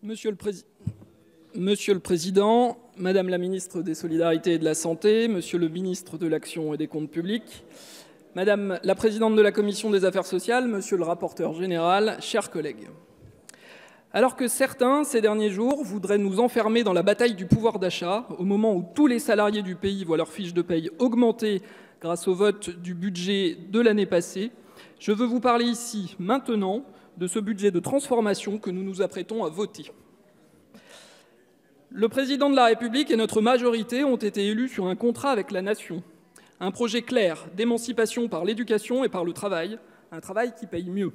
Monsieur le Président, Madame la Ministre des Solidarités et de la Santé, Monsieur le Ministre de l'Action et des Comptes Publics, Madame la Présidente de la Commission des Affaires sociales, Monsieur le Rapporteur général, chers collègues. Alors que certains, ces derniers jours, voudraient nous enfermer dans la bataille du pouvoir d'achat, au moment où tous les salariés du pays voient leur fiche de paye augmenter grâce au vote du budget de l'année passée, je veux vous parler ici, maintenant, de ce budget de transformation que nous nous apprêtons à voter. Le Président de la République et notre majorité ont été élus sur un contrat avec la nation. Un projet clair d'émancipation par l'éducation et par le travail, un travail qui paye mieux.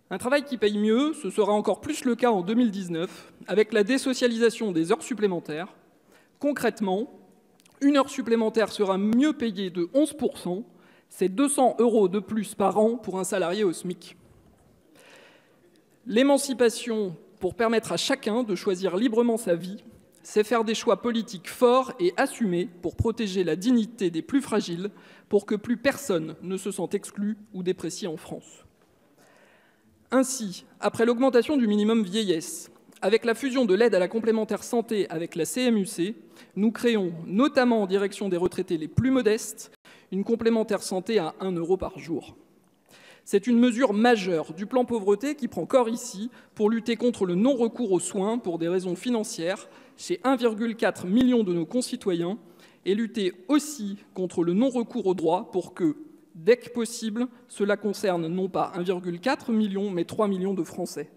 Un travail qui paye mieux, ce sera encore plus le cas en 2019, avec la désocialisation des heures supplémentaires. Concrètement, une heure supplémentaire sera mieux payée de 11%, c'est 200 € de plus par an pour un salarié au SMIC. L'émancipation, pour permettre à chacun de choisir librement sa vie, c'est faire des choix politiques forts et assumés pour protéger la dignité des plus fragiles, pour que plus personne ne se sente exclu ou déprécié en France. Ainsi, après l'augmentation du minimum vieillesse, avec la fusion de l'aide à la complémentaire santé avec la CMU-C, nous créons, notamment en direction des retraités les plus modestes, une complémentaire santé à 1 € par jour. C'est une mesure majeure du plan pauvreté qui prend corps ici pour lutter contre le non-recours aux soins pour des raisons financières chez 1,4 million de nos concitoyens et lutter aussi contre le non-recours aux droits pour que, dès que possible, cela concerne non pas 1,4 million mais 3 millions de Français.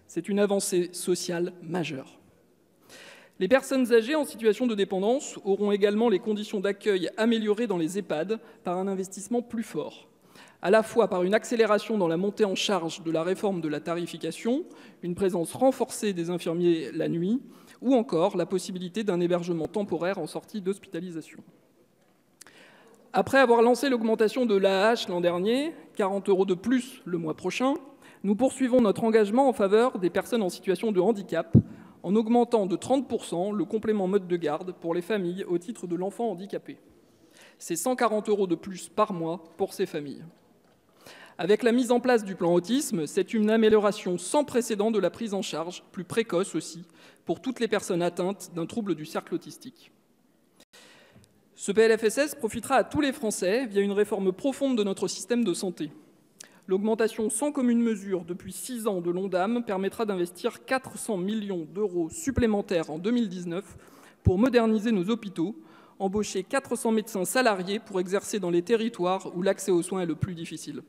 C'est une avancée sociale majeure. Les personnes âgées en situation de dépendance auront également les conditions d'accueil améliorées dans les EHPAD par un investissement plus fort, à la fois par une accélération dans la montée en charge de la réforme de la tarification, une présence renforcée des infirmiers la nuit, ou encore la possibilité d'un hébergement temporaire en sortie d'hospitalisation. Après avoir lancé l'augmentation de l'AAH l'an dernier, 40 € de plus le mois prochain, nous poursuivons notre engagement en faveur des personnes en situation de handicap, en augmentant de 30% le complément mode de garde pour les familles au titre de l'enfant handicapé. C'est 140 € de plus par mois pour ces familles. Avec la mise en place du plan autisme, c'est une amélioration sans précédent de la prise en charge, plus précoce aussi, pour toutes les personnes atteintes d'un trouble du cercle autistique. Ce PLFSS profitera à tous les Français via une réforme profonde de notre système de santé. L'augmentation sans commune mesure depuis 6 ans de l'ONDAM permettra d'investir 400 millions € supplémentaires en 2019 pour moderniser nos hôpitaux, embaucher 400 médecins salariés pour exercer dans les territoires où l'accès aux soins est le plus difficile.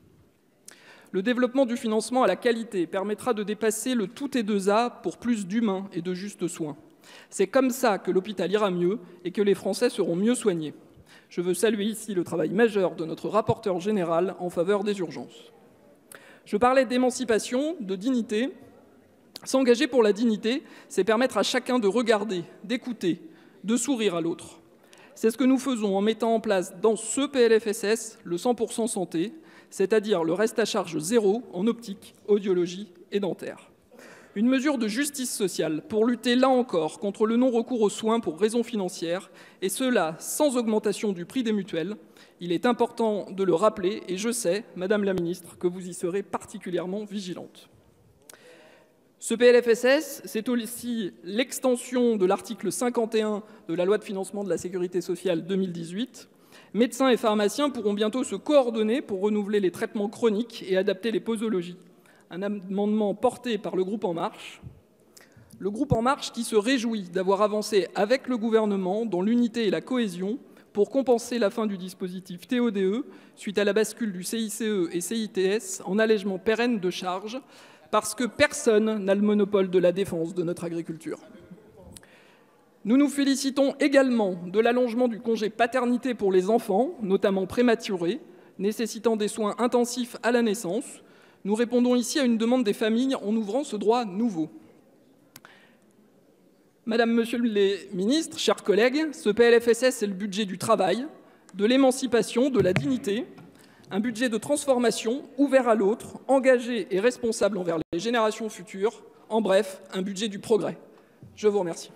Le développement du financement à la qualité permettra de dépasser le tout et deux A pour plus d'humains et de justes soins. C'est comme ça que l'hôpital ira mieux et que les Français seront mieux soignés. Je veux saluer ici le travail majeur de notre rapporteur général en faveur des urgences. Je parlais d'émancipation, de dignité. S'engager pour la dignité, c'est permettre à chacun de regarder, d'écouter, de sourire à l'autre. C'est ce que nous faisons en mettant en place dans ce PLFSS le 100% santé, c'est-à-dire le reste à charge zéro en optique, audiologie et dentaire. Une mesure de justice sociale pour lutter là encore contre le non-recours aux soins pour raisons financières, et cela sans augmentation du prix des mutuelles. Il est important de le rappeler et je sais, Madame la Ministre, que vous y serez particulièrement vigilante. Ce PLFSS, c'est aussi l'extension de l'article 51 de la loi de financement de la Sécurité sociale 2018. Médecins et pharmaciens pourront bientôt se coordonner pour renouveler les traitements chroniques et adapter les posologies. Un amendement porté par le groupe En Marche. Le groupe En Marche qui se réjouit d'avoir avancé avec le gouvernement dans l'unité et la cohésion pour compenser la fin du dispositif TODE suite à la bascule du CICE et CITS en allègement pérenne de charges, parce que personne n'a le monopole de la défense de notre agriculture. Nous nous félicitons également de l'allongement du congé paternité pour les enfants, notamment prématurés, nécessitant des soins intensifs à la naissance. Nous répondons ici à une demande des familles en ouvrant ce droit nouveau. Madame, Monsieur les ministres, chers collègues, ce PLFSS, c'est le budget du travail, de l'émancipation, de la dignité, un budget de transformation ouvert à l'autre, engagé et responsable envers les générations futures, en bref, un budget du progrès. Je vous remercie.